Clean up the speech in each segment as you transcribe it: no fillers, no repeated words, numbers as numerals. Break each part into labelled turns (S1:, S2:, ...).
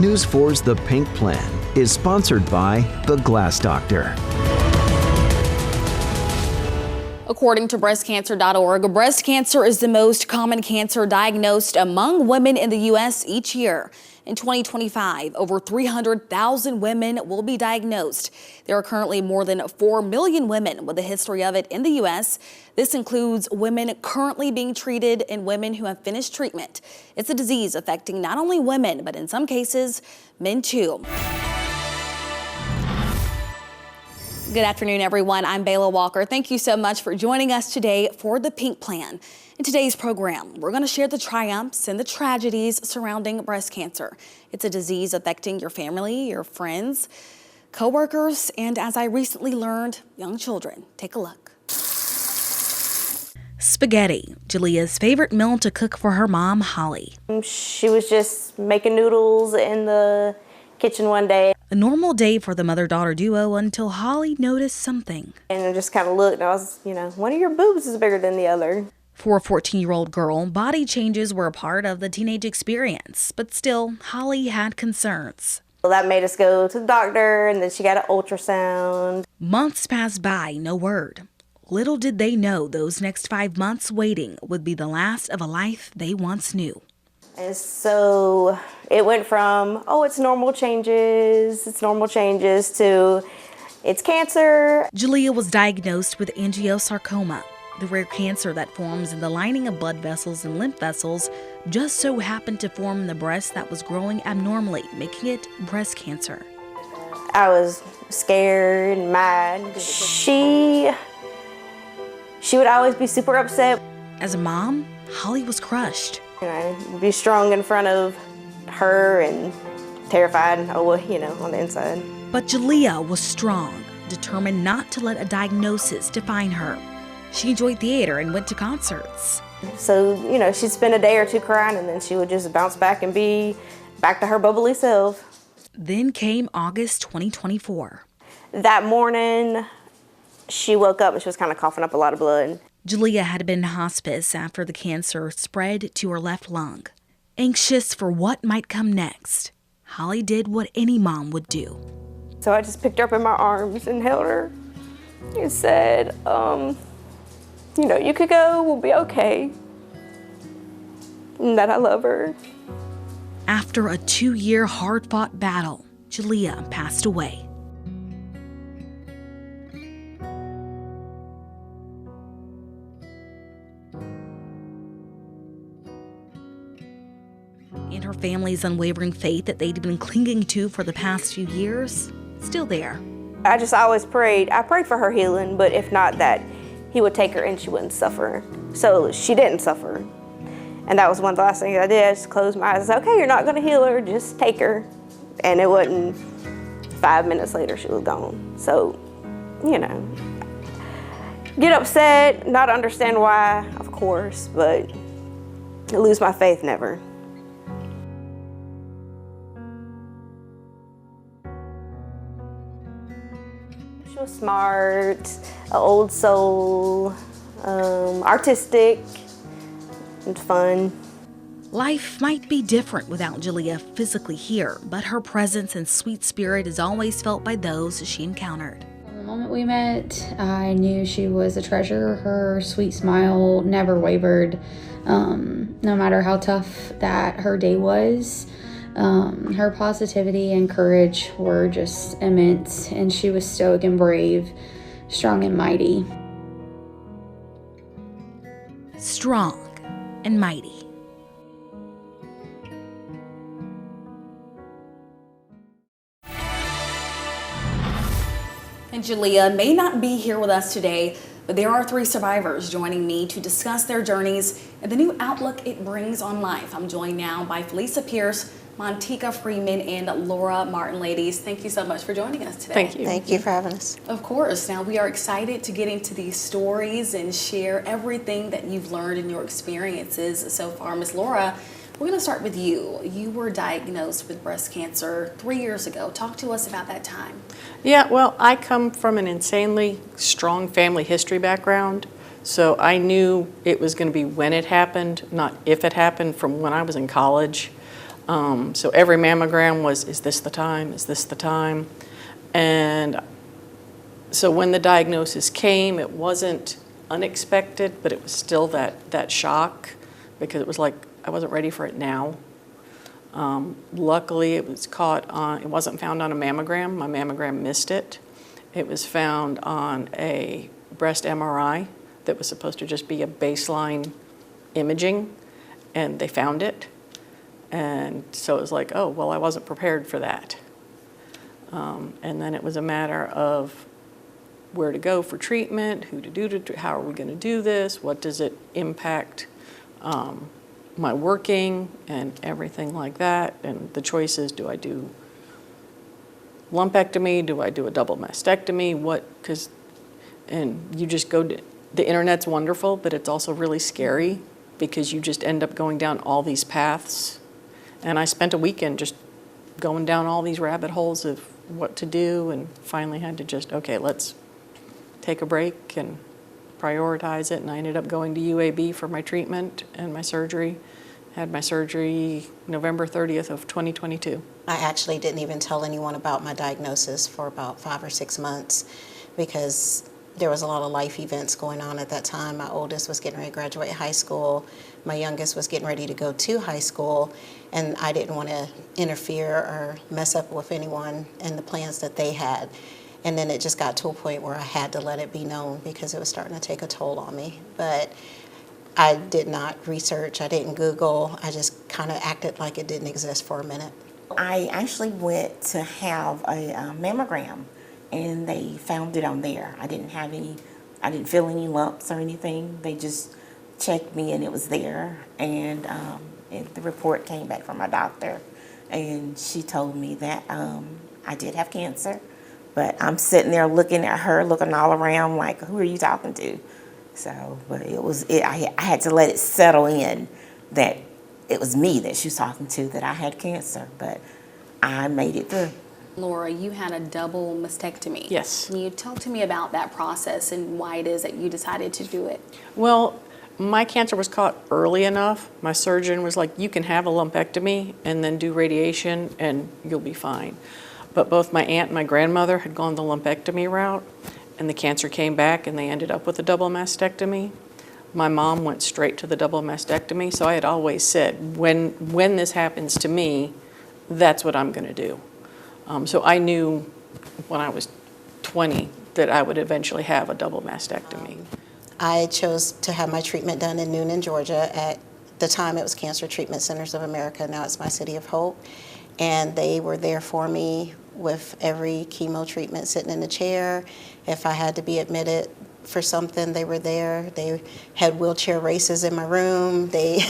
S1: News 4's The Pink Plan is sponsored by The Glass Doctor.
S2: According to breastcancer.org, breast cancer is the most common cancer diagnosed among women in the U.S. each year. In 2025, over 300,000 women will be diagnosed. There are currently more than 4 million women with a history of it in the U.S. This includes women currently being treated and women who have finished treatment. It's a disease affecting not only women, but in some cases, men too. Good afternoon, everyone. I'm Beyla Walker. Thank you so much for joining us today for The Pink Plan. In today's program, we're going to share the triumphs and the tragedies surrounding breast cancer. It's a disease affecting your family, your friends, co-workers, and as I recently learned, young children. Take a look. Spaghetti, Julia's favorite meal to cook for her mom, Holly.
S3: She was just making noodles in the kitchen one day.
S2: A normal day for the mother-daughter duo until Holly noticed something.
S3: And I just kind of looked and I was, one of your boobs is bigger than the other.
S2: For a 14-year-old girl, body changes were a part of the teenage experience, but still, Holly had concerns.
S3: Well, that made us go to the doctor, and then she got an ultrasound.
S2: Months passed by, no word. Little did they know those next 5 months waiting would be the last of a life they once knew.
S3: And so it went from, it's normal changes, to it's cancer.
S2: Julia was diagnosed with angiosarcoma, the rare cancer that forms in the lining of blood vessels and lymph vessels just so happened to form in the breast that was growing abnormally, making it breast cancer.
S3: I was scared and mad. She would always be super upset.
S2: As a mom, Holly was crushed.
S3: I'd be strong in front of her and terrified, on the inside.
S2: But Julia was strong, determined not to let a diagnosis define her. She enjoyed theater and went to concerts.
S3: So, she'd spend a day or two crying and then she would just bounce back and be back to her bubbly self.
S2: Then came August 2024.
S3: That morning, she woke up and she was kind of coughing up a lot of blood.
S2: Julia had been in hospice after the cancer spread to her left lung. Anxious for what might come next, Holly did what any mom would do.
S3: So I just picked her up in my arms and held her and said, you could go, we'll be okay. And that I love her.
S2: After a 2-year hard-fought battle, Julia passed away. And her family's unwavering faith that they'd been clinging to for the past few years, still there.
S3: I just always prayed. I prayed for her healing, but if not that, he would take her and she wouldn't suffer. So she didn't suffer. And that was one of the last things I did. I just closed my eyes and said, okay, you're not gonna heal her, just take her. And it wasn't 5 minutes later, she was gone. So, get upset, not understand why, of course, but lose my faith, never. She was smart, an old soul, artistic, and fun.
S2: Life might be different without Julia physically here, but her presence and sweet spirit is always felt by those she encountered.
S4: From the moment we met, I knew she was a treasure. Her sweet smile never wavered, no matter how tough that her day was. Her positivity and courage were just immense, and she was stoic and brave, strong and mighty.
S2: Strong and mighty. And Julia may not be here with us today, but there are 3 survivors joining me to discuss their journeys and the new outlook it brings on life. I'm joined now by Felisa Pierce, Montika Freeman, and Laura Martin. Ladies, thank you so much for joining us today.
S5: Thank you.
S6: Thank you for having us.
S2: Of course. Now, we are excited to get into these stories and share everything that you've learned in your experiences so far. Miss Laura, we're going to start with you. You were diagnosed with breast cancer 3 years ago. Talk to us about that time.
S5: Yeah, well, I come from an insanely strong family history background, so I knew it was going to be when it happened, not if it happened, from when I was in college. So every mammogram was, is this the time? Is this the time? And so when the diagnosis came, it wasn't unexpected, but it was still that shock, because it was like, I wasn't ready for it now. Luckily, it was caught on, it wasn't found on a mammogram. My mammogram missed it. It was found on a breast MRI that was supposed to just be a baseline imaging, and they found it. And so it was like, oh, well, I wasn't prepared for that. And then it was a matter of where to go for treatment, who to do to, how are we going to do this, what does it impact my working and everything like that. And the choice is, do I do lumpectomy, do I do a double mastectomy, and you just go to, the internet's wonderful, but it's also really scary because you just end up going down all these paths. And I spent a weekend just going down all these rabbit holes of what to do, and finally had to just, okay, let's take a break and prioritize it. And I ended up going to UAB for my treatment and my surgery. Had my surgery November 30th of 2022.
S6: I actually didn't even tell anyone about my diagnosis for about 5 or 6 months because there was a lot of life events going on at that time. My oldest was getting ready to graduate high school. My youngest was getting ready to go to high school, and I didn't want to interfere or mess up with anyone and the plans that they had. And then it just got to a point where I had to let it be known because it was starting to take a toll on me. But I did not research, I didn't Google, I just kind of acted like it didn't exist for a minute.
S7: I actually went to have a mammogram, and they found it on there. I didn't feel any lumps or anything. They just checked me and it was there. And the report came back from my doctor, and she told me that I did have cancer. But I'm sitting there looking at her, looking all around like, who are you talking to? So, but I had to let it settle in that it was me that she was talking to, that I had cancer, but I made it through.
S2: Laura, you had a double mastectomy.
S5: Yes.
S2: Can you talk to me about that process and why it is that you decided to do it?
S5: Well, my cancer was caught early enough. My surgeon was like, you can have a lumpectomy and then do radiation and you'll be fine. But both my aunt and my grandmother had gone the lumpectomy route, and the cancer came back and they ended up with a double mastectomy. My mom went straight to the double mastectomy, so I had always said, when this happens to me, that's what I'm going to do. So I knew when I was 20 that I would eventually have a double mastectomy.
S6: I chose to have my treatment done in Noonan, Georgia. At the time it was Cancer Treatment Centers of America, now it's My City of Hope. And they were there for me with every chemo treatment, sitting in the chair. If I had to be admitted for something, they were there. They had wheelchair races in my room. They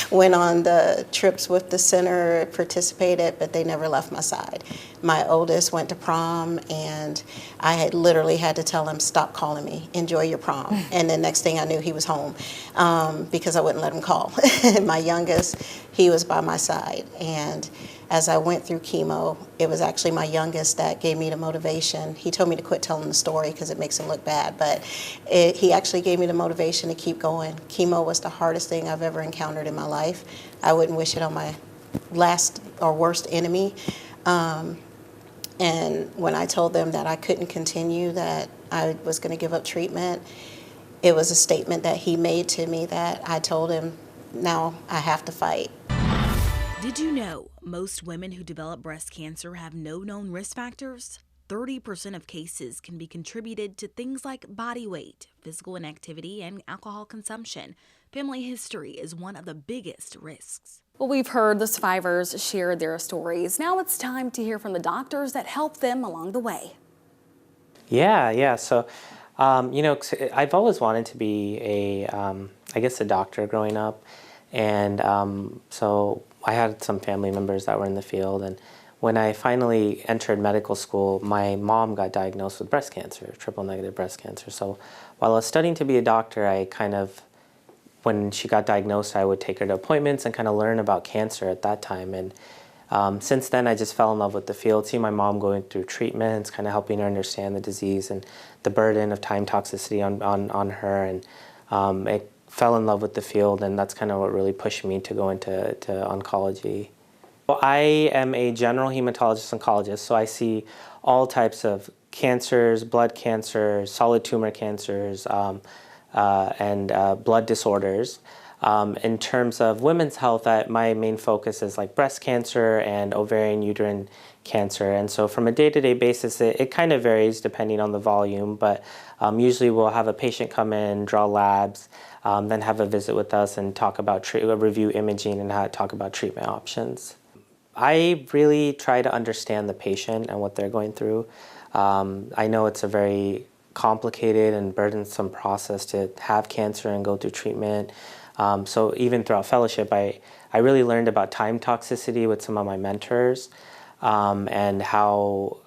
S6: went on the trips with the center, participated, but they never left my side. My oldest went to prom, and I had literally had to tell him, stop calling me, enjoy your prom. And the next thing I knew, he was home because I wouldn't let him call. My youngest, he was by my side. And as I went through chemo, it was actually my youngest that gave me the motivation. He told me to quit telling the story because it makes him look bad, but he actually gave me the motivation to keep going. Chemo was the hardest thing I've ever encountered in my life. I wouldn't wish it on my last or worst enemy. And when I told them that I couldn't continue, that I was going to give up treatment, it was a statement that he made to me that I told him, now I have to fight.
S8: Did you know most women who develop breast cancer have no known risk factors? 30% of cases can be contributed to things like body weight, physical inactivity, and alcohol consumption. Family history is one of the biggest risks.
S2: Well, we've heard the survivors share their stories. Now it's time to hear from the doctors that helped them along the way.
S9: Yeah. So, I've always wanted to be a doctor growing up. And so I had some family members that were in the field. And when I finally entered medical school, my mom got diagnosed with breast cancer, triple-negative breast cancer. So while I was studying to be a doctor, when she got diagnosed, I would take her to appointments and kind of learn about cancer at that time. And since then, I just fell in love with the field, seeing my mom going through treatments, kind of helping her understand the disease and the burden of time toxicity on her. And it fell in love with the field, and that's kind of what really pushed me to go into oncology. Well, I am a general hematologist oncologist, so I see all types of cancers, blood cancers, solid tumor cancers, and blood disorders. In terms of women's health, my main focus is like breast cancer and ovarian uterine cancer. And so from a day-to-day basis, it kind of varies depending on the volume, but usually we'll have a patient come in, draw labs, then have a visit with us and talk about review imaging and talk about treatment options. I really try to understand the patient and what they're going through. I know it's a very complicated and burdensome process to have cancer and go through treatment. So even throughout fellowship, I really learned about time toxicity with some of my mentors, and how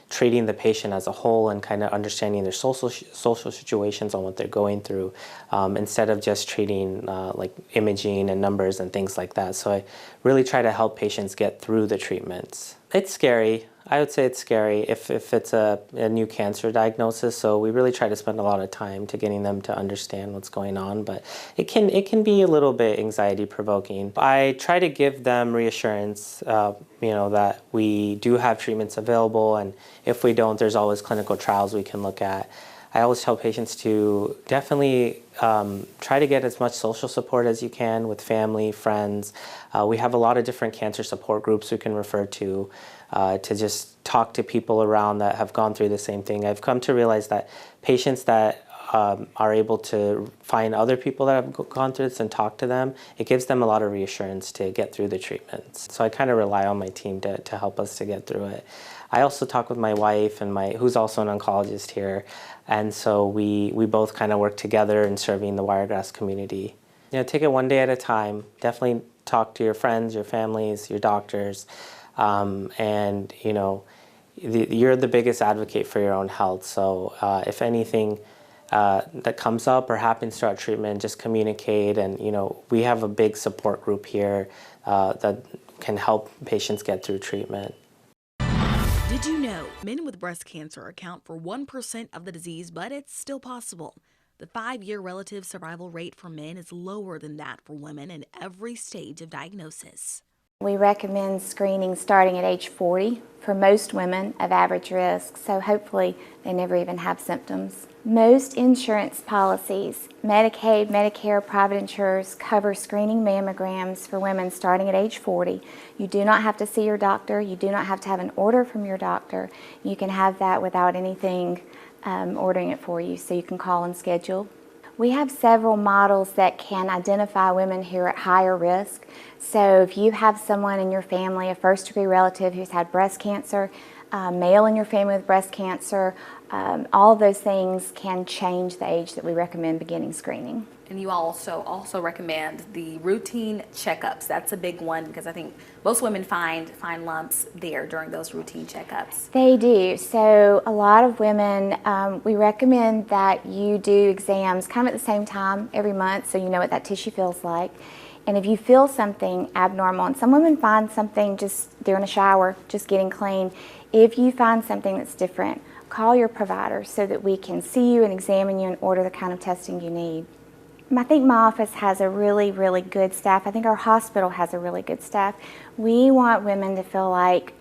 S9: treating the patient as a whole and kind of understanding their social situations on what they're going through, instead of just treating like imaging and numbers and things like that. So I really try to help patients get through the treatments. It's scary. I would say it's scary if it's a new cancer diagnosis, so we really try to spend a lot of time to getting them to understand what's going on, but it can be a little bit anxiety provoking. I try to give them reassurance, that we do have treatments available, and if we don't, there's always clinical trials we can look at. I always tell patients to definitely try to get as much social support as you can with family, friends. We have a lot of different cancer support groups we can refer to just talk to people around that have gone through the same thing. I've come to realize that patients that are able to find other people that have gone through this and talk to them, it gives them a lot of reassurance to get through the treatments. So I kind of rely on my team to help us to get through it. I also talk with my wife and who's also an oncologist here, and so we both kind of work together in serving the Wiregrass community. Take it one day at a time. Definitely talk to your friends, your families, your doctors, and you're the biggest advocate for your own health. So if anything that comes up or happens throughout treatment, just communicate. And we have a big support group here that can help patients get through treatment.
S8: Did you know men with breast cancer account for 1% of the disease, but it's still possible? The 5-year relative survival rate for men is lower than that for women in every stage of diagnosis.
S10: We recommend screening starting at age 40 for most women of average risk, so hopefully they never even have symptoms. Most insurance policies, Medicaid, Medicare, private insurers, cover screening mammograms for women starting at age 40. You do not have to see your doctor. You do not have to have an order from your doctor. You can have that without anything ordering it for you, so you can call and schedule. We have several models that can identify women who are at higher risk. So if you have someone in your family, a first-degree relative who's had breast cancer, male in your family with breast cancer, all of those things can change the age that we recommend beginning screening.
S2: And you also recommend the routine checkups. That's a big one because I think most women find lumps there during those routine checkups.
S10: They do. So a lot of women, we recommend that you do exams kind of at the same time every month so you know what that tissue feels like. And if you feel something abnormal, and some women find something just during a shower, just getting clean, if you find something that's different, call your provider so that we can see you and examine you and order the kind of testing you need. I think my office has a really, really good staff. I think our hospital has a really good staff. We want women to feel like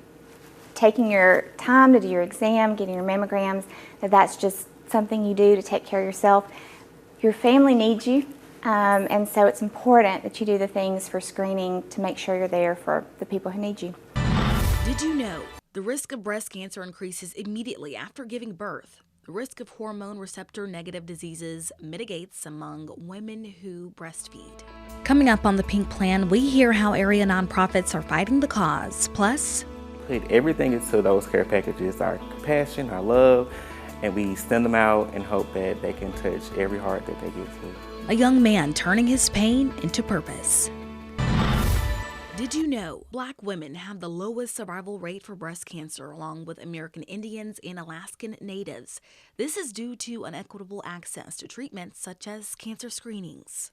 S10: taking your time to do your exam, getting your mammograms, that's just something you do to take care of yourself. Your family needs you, and so it's important that you do the things for screening to make sure you're there for the people who need you.
S8: Did you know the risk of breast cancer increases immediately after giving birth? The risk of hormone receptor negative diseases mitigates among women who breastfeed. Coming up on the Pink Plan, we hear how area nonprofits are fighting the cause. Plus,
S11: put everything into those care packages, our compassion, our love, and we send them out and hope that they can touch every heart that they get to.
S8: A young man turning his pain into purpose. Did you know Black women have the lowest survival rate for breast cancer along with American Indians and Alaskan Natives? This is due to unequitable access to treatments such as cancer screenings.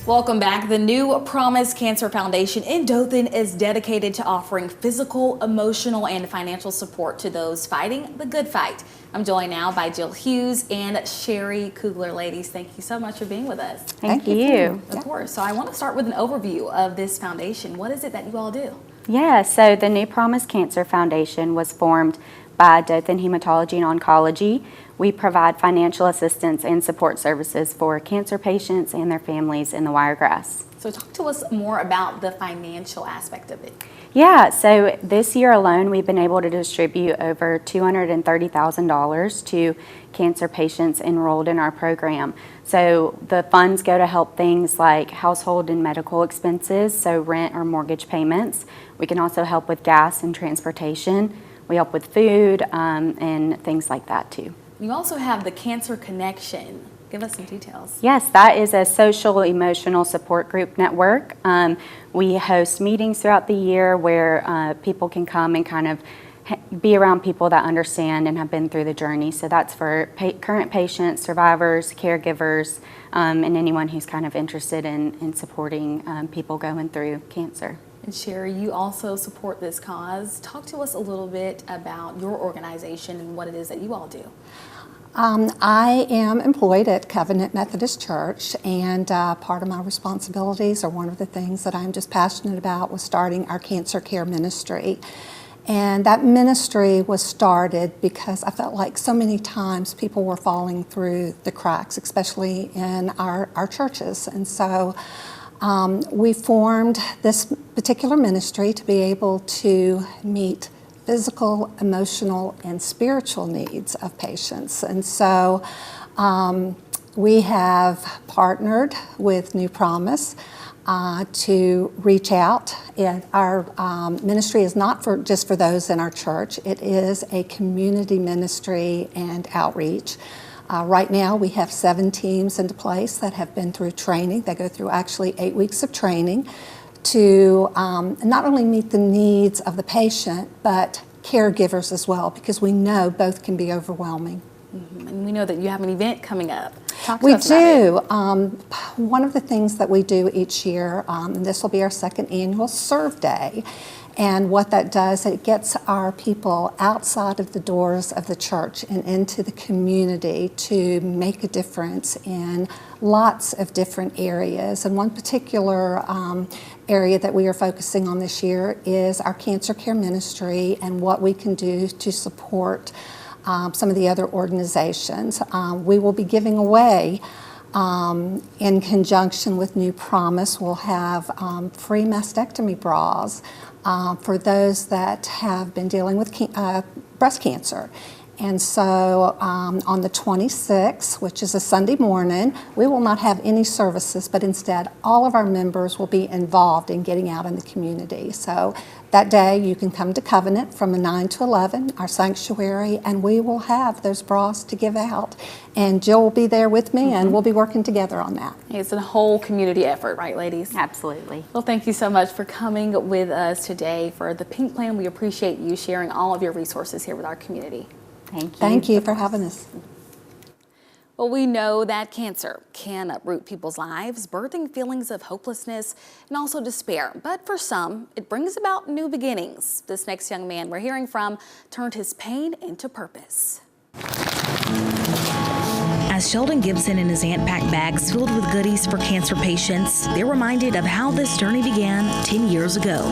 S2: Welcome back. The New Promise Cancer Foundation in Dothan is dedicated to offering physical, emotional, and financial support to those fighting the good fight. I'm joined now by Jill Hughes and Sherry Kugler. Ladies, thank you so much for being with us.
S12: Thank you.
S2: Of course. So I want to start with an overview of this foundation. What is it that you all do?
S12: Yeah, so the New Promise Cancer Foundation was formed by Dothan Hematology and Oncology. We provide financial assistance and support services for cancer patients and their families in the Wiregrass.
S2: So talk to us more about the financial aspect of it.
S12: Yeah, so this year alone, we've been able to distribute over $230,000 to cancer patients enrolled in our program. So the funds go to help things like household and medical expenses, so rent or mortgage payments. We can also help with gas and transportation. We help with food and things like that too.
S2: You also have the Cancer Connection. Give us some details.
S12: Yes, that is a social emotional support group network. We host meetings throughout the year where people can come and kind of be around people that understand and have been through the journey. So that's for current patients, survivors, caregivers, and anyone who's kind of interested in supporting people going through cancer.
S2: And Sherry, you also support this cause. Talk to us a little bit about your organization and what it is that you all do.
S13: I am employed at Covenant Methodist Church, and part of my responsibilities, or one of the things that I'm just passionate about, was starting our cancer care ministry. And that ministry was started because I felt like so many times people were falling through the cracks, especially in our churches. And so we formed this particular ministry to be able to meet physical, emotional, and spiritual needs of patients. And so we have partnered with New Promise to reach out. And our ministry is not just for those in our church. It is a community ministry and outreach. Right now we have 7 teams into place that have been through training. They go through actually 8 weeks of training to not only meet the needs of the patient, but caregivers as well, because we know both can be overwhelming.
S2: Mm-hmm. And we know that you have an event coming up. Talk to
S13: we
S2: us about
S13: do. One of the things that we do each year, and this will be our 2nd annual Serve Day, and what that does, it gets our people outside of the doors of the church and into the community to make a difference in lots of different areas. And one particular area that we are focusing on this year is our cancer care ministry and what we can do to support some of the other organizations. We will be giving away, in conjunction with New Promise, we'll have free mastectomy bras for those that have been dealing with breast cancer. And so on the 26th, which is a Sunday morning, we will not have any services, but instead all of our members will be involved in getting out in the community. So that day you can come to Covenant from 9 to 11, our sanctuary, and we will have those bras to give out. And Jill will be there with me, and we'll be working together on that.
S2: It's a whole community effort, right, ladies?
S12: Absolutely.
S2: Well, thank you so much for coming with us today for the Pink Plan. We appreciate you sharing all of your resources here with our community.
S12: Thank you.
S13: Thank you for having us.
S2: Well, we know that cancer can uproot people's lives, birthing feelings of hopelessness and also despair. But for some, it brings about new beginnings. This next young man we're hearing from turned his pain into purpose.
S8: As Sheldon Gibson and his aunt pack bags filled with goodies for cancer patients, they're reminded of how this journey began 10 years ago.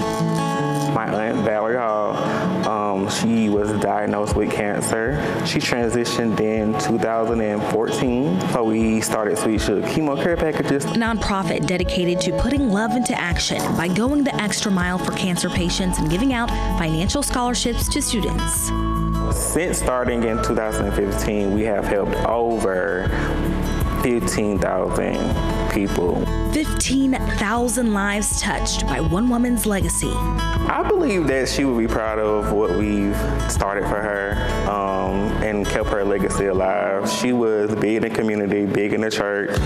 S11: My aunt Valerie Hall, she was diagnosed with cancer. She transitioned in 2014, so we started Sweet Sugar chemo care packages.
S8: A nonprofit dedicated to putting love into action by going the extra mile for cancer patients and giving out financial scholarships to students.
S11: Since starting in 2015, we have helped over 15,000 people.
S8: 15,000 lives touched by one woman's legacy.
S11: I believe that she would be proud of what we've started for her and kept her legacy alive. She was big in the community, big in the church,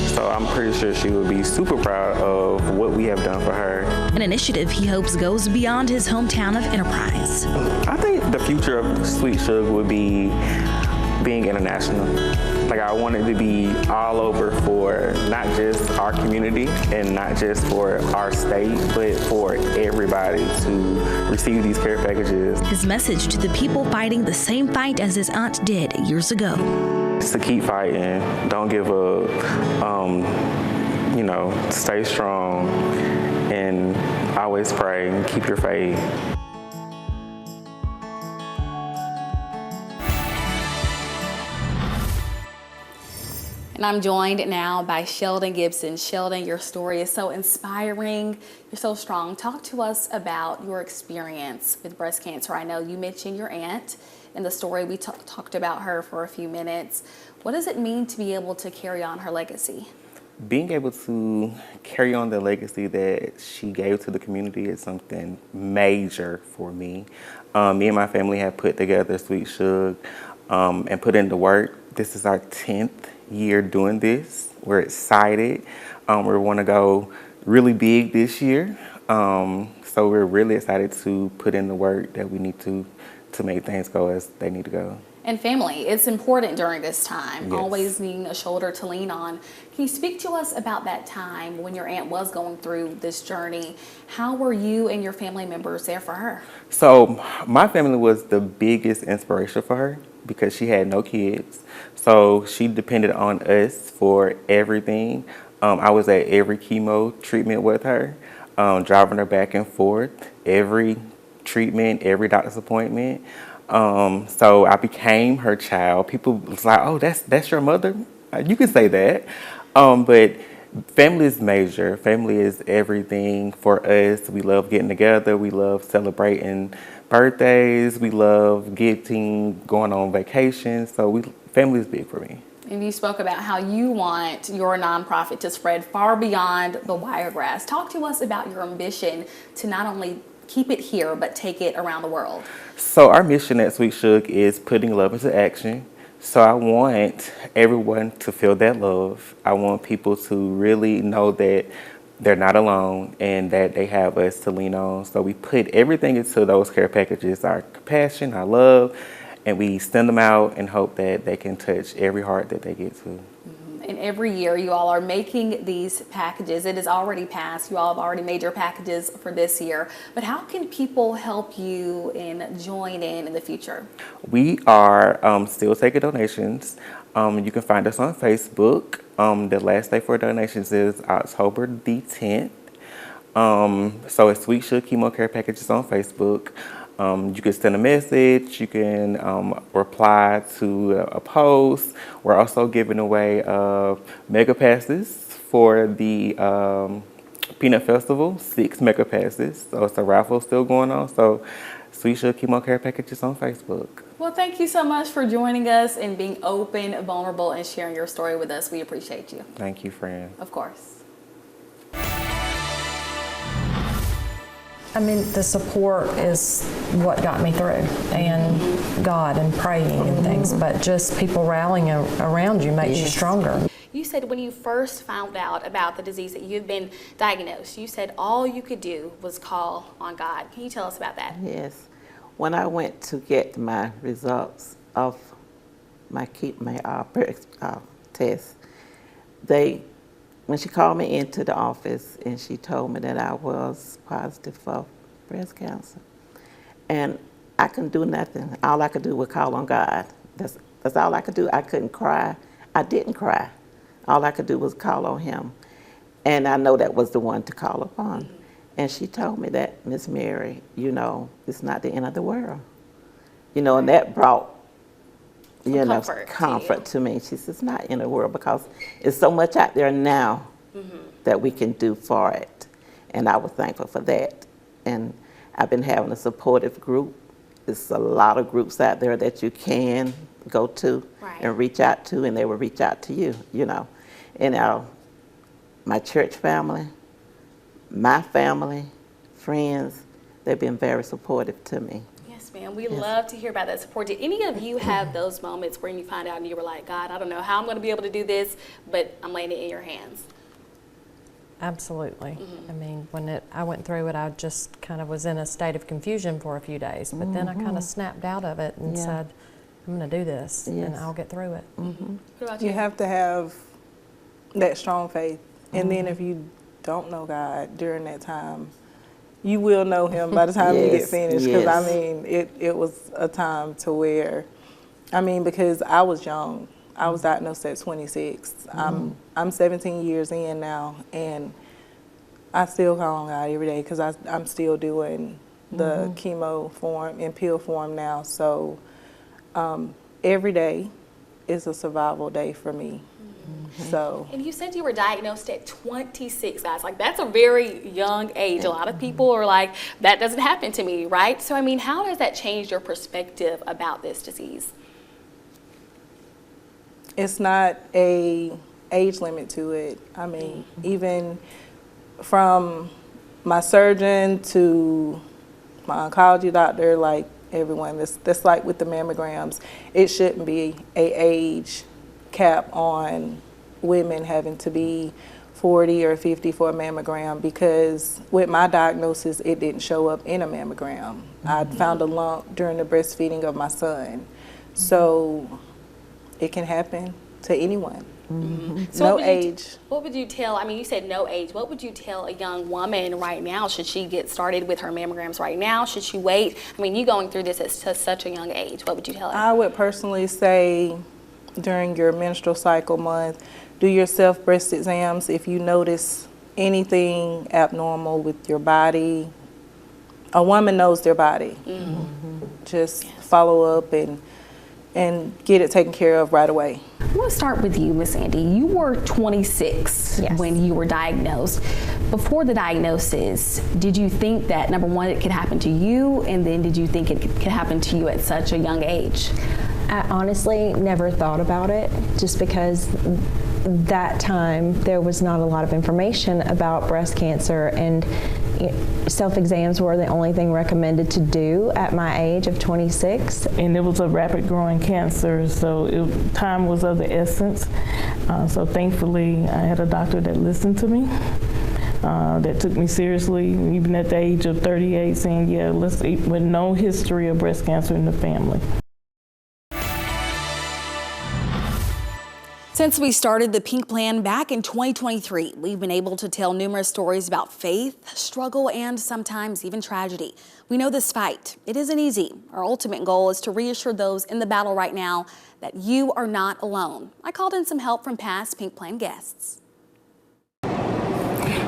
S11: so I'm pretty sure she would be super proud of what we have done for her.
S8: An initiative he hopes goes beyond his hometown of Enterprise.
S11: I think the future of Sweet Sugar would be being international. Like, I want it to be all over for not just our community and not just for our state, but for everybody to receive these care packages.
S8: His message to the people fighting the same fight as his aunt did years ago.
S11: Just to keep fighting, don't give up, you know, stay strong, and always pray and keep your faith.
S2: And I'm joined now by Sheldon Gibson. Sheldon, your story is so inspiring. You're so strong. Talk to us about your experience with breast cancer. I know you mentioned your aunt in the story. We talked about her for a few minutes. What does it mean to be able to carry on her legacy?
S11: Being able to carry on the legacy that she gave to the community is something major for me. Me and my family have put together Sweet Sugar and put in the work. This is our 10th year doing this. We're excited. We want to go really big this year. So we're really excited to put in the work that we need to make things go as they need to go.
S2: And family, it's important during this time,
S11: Yes.
S2: always needing a shoulder to lean on. Can you speak to us about that time when your aunt was going through this journey? How were you and your family members there for her?
S11: So my family was the biggest inspiration for her because she had no kids. So she depended on us for everything. I was at every chemo treatment with her, driving her back and forth, every treatment, every doctor's appointment. So I became her child. People was like, oh, that's your mother? You can say that. But family is major. Family is everything for us. We love getting together. We love celebrating birthdays. We love going on vacation. So family is big for me.
S2: And you spoke about how you want your nonprofit to spread far beyond the Wiregrass. Talk to us about your ambition to not only keep it here, but take it around the world.
S11: So our mission at Sweet Sugar is putting love into action. So I want everyone to feel that love. I want people to really know that they're not alone and that they have us to lean on. So we put everything into those care packages, our compassion, our love, and we send them out and hope that they can touch every heart that they get to.
S2: And every year you all are making these packages. It is already passed. You all have already made your packages for this year. But how can people help you and join in the future?
S11: We are still taking donations. You can find us on Facebook. The last day for donations is October the 10th. So it's Sweet Sugar Chemo Care Packages on Facebook. You can send a message, you can reply to a post. We're also giving away mega passes for the Peanut Festival, 6 mega passes. So it's a raffle still going on. So Sweet Sugar Chemo Care Packages on Facebook.
S2: Well, thank you so much for joining us and being open, vulnerable, and sharing your story with us. We appreciate you.
S11: Thank you, friend.
S2: Of course.
S14: I mean, the support is what got me through, and God and praying and things, but just people rallying around you makes you stronger.
S2: You said when you first found out about the disease that you've been diagnosed, you said all you could do was call on God. Can you tell us about that?
S15: Yes. When I went to get my results of my test, when she called me into the office and she told me that I was positive for breast cancer, and I couldn't do nothing. All I could do was call on God. That's all I could do. I couldn't cry. I didn't cry. All I could do was call on Him, and I know that was the one to call upon. And she told me that, Miss Mary, it's not the end of the world. And that brought comfort to me. She says, it's not in the world because it's so much out there now that we can do for it. And I was thankful for that. And I've been having a supportive group. There's a lot of groups out there that you can go to and reach out to, and they will reach out to you, And my church family, my family, friends, they've been very supportive to me.
S2: Yes, ma'am. We love to hear about that support. Did any of you have those moments where you find out and you were like, God, I don't know how I'm going to be able to do this, but I'm laying it in your hands?
S14: Absolutely. I mean, when I went through it, I just kind of was in a state of confusion for a few days, but then I kind of snapped out of it and said, I'm going to do this, and I'll get through it.
S2: What about
S16: You have to have that strong faith. And then if you don't know God during that time, you will know him by the time you get finished. Because, I mean, it was a time to where, I mean, because I was young. I was diagnosed at 26. I'm 17 years in now, and I still call on God every day because I'm still doing the chemo form in pill form now. So every day is a survival day for me. So.
S2: And you said you were diagnosed at 26, guys. Like, that's a very young age. A lot of people are like, that doesn't happen to me, right? So, I mean, how does that change your perspective about this disease?
S16: It's not a age limit to it. I mean, even from my surgeon to my oncology doctor, like everyone, that's like with the mammograms, it shouldn't be a age cap on women having to be 40 or 50 for a mammogram, because with my diagnosis, it didn't show up in a mammogram. I found a lump during the breastfeeding of my son. So it can happen to anyone.
S2: So
S16: no age.
S2: What would you tell, I mean, you said no age. What would you tell a young woman right now? Should she get started with her mammograms right now? Should she wait? I mean, you going through this at such a young age. What would you tell her?
S16: I would personally say during your menstrual cycle month, do your self-breast exams. If you notice anything abnormal with your body, a woman knows their body. Just follow up and get it taken care of right away.
S2: I want to start with you, Miss Sandy. You were 26 when you were diagnosed. Before the diagnosis, did you think that, number one, it could happen to you, and then did you think it could happen to you at such a young age?
S17: I honestly never thought about it, just because that time there was not a lot of information about breast cancer, and self-exams were the only thing recommended to do at my age of 26.
S18: And it was a rapid growing cancer, so time was of the essence. So thankfully I had a doctor that listened to me, that took me seriously, even at the age of 38, saying, yeah, let's eat, with no history of breast cancer in the family.
S2: Since we started the Pink Plan back in 2023, we've been able to tell numerous stories about faith, struggle, and sometimes even tragedy. We know this fight, it isn't easy. Our ultimate goal is to reassure those in the battle right now that you are not alone. I called in some help from past Pink Plan guests.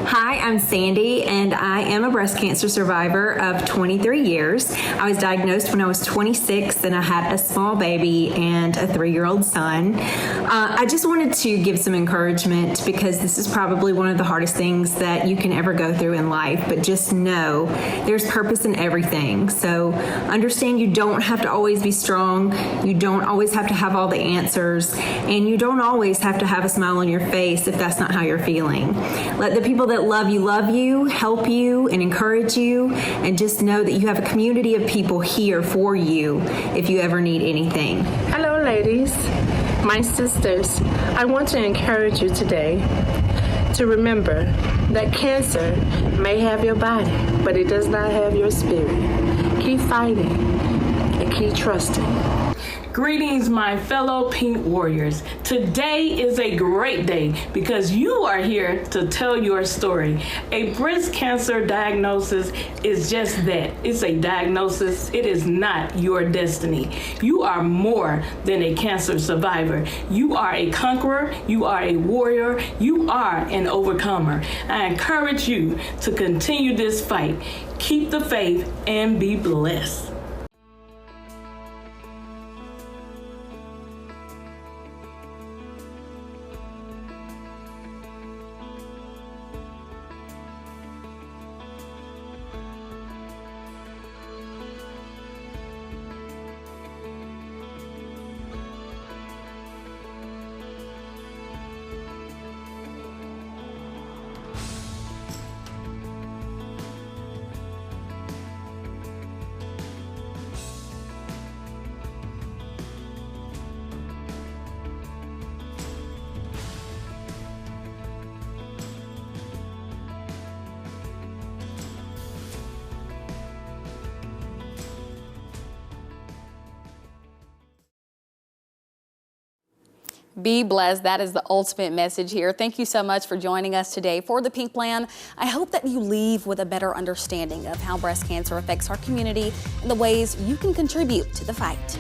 S19: Hi, I'm Sandy, and I am a breast cancer survivor of 23 years. I was diagnosed when I was 26, and I had a small baby and a 3-year-old son. I just wanted to give some encouragement, because this is probably one of the hardest things that you can ever go through in life, but just know there's purpose in everything. So understand you don't have to always be strong, you don't always have to have all the answers, and you don't always have to have a smile on your face if that's not how you're feeling. Let the people that love you, help you, and encourage you, and just know that you have a community of people here for you if you ever need anything.
S20: Hello, ladies, my sisters. I want to encourage you today to remember that cancer may have your body, but it does not have your spirit. Keep fighting and keep trusting.
S18: Greetings, my fellow Pink Warriors. Today is a great day because you are here to tell your story. A breast cancer diagnosis is just that. It's a diagnosis. It is not your destiny. You are more than a cancer survivor. You are a conqueror. You are a warrior. You are an overcomer. I encourage you to continue this fight. Keep the faith and be blessed.
S2: Be blessed. That is the ultimate message here. Thank you so much for joining us today for the Pink Plan. I hope that you leave with a better understanding of how breast cancer affects our community and the ways you can contribute to the fight.